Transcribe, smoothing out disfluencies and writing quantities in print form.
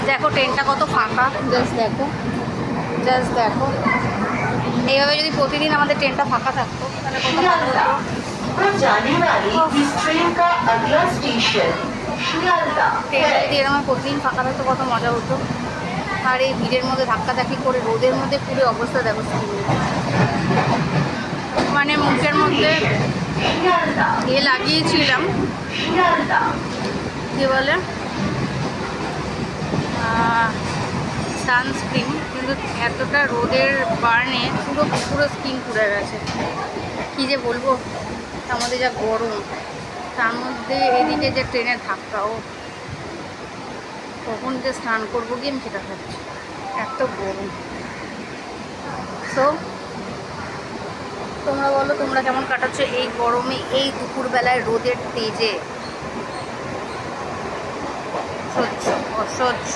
দেখো ট্রেনটা কত ফাঁকা, জাস্ট দেখো, জাস্ট দেখো। এইভাবে যদি প্রতিদিন আমাদের ট্রেনটা ফাঁকা থাকতো তাহলে কত ভালো হতো। ট্রেনটা যদি এরকম প্রতিদিন ফাঁকা থাকতো কত মজা হতো। আর এই ভিড়ের মধ্যে ধাক্কাধাক্কি করে রোদের মধ্যে পুরো অবস্থা দেখো। মানে মুখের মধ্যে ইয়ে লাগিয়েছিলাম, কী বলে, সানস্ক্রিন, কিন্তু এতটা রোদের বার্নে পুরো পুরো স্কিন পুড়ে গেছে। কী যে বলবো, তার মধ্যে যা গরম, তার মধ্যে এদিকে যে ট্রেনের ধাক্কা, ও কখন যে স্নান করবো গিয়ে আমি সেটা খাচ্ছি, এত গরম। সো তোমরা বলো, তোমরা কেমন কাটাচ্ছ এই গরমে, এই দুপুরবেলায় রোদের তেজে? সহ্য, অসহ্য।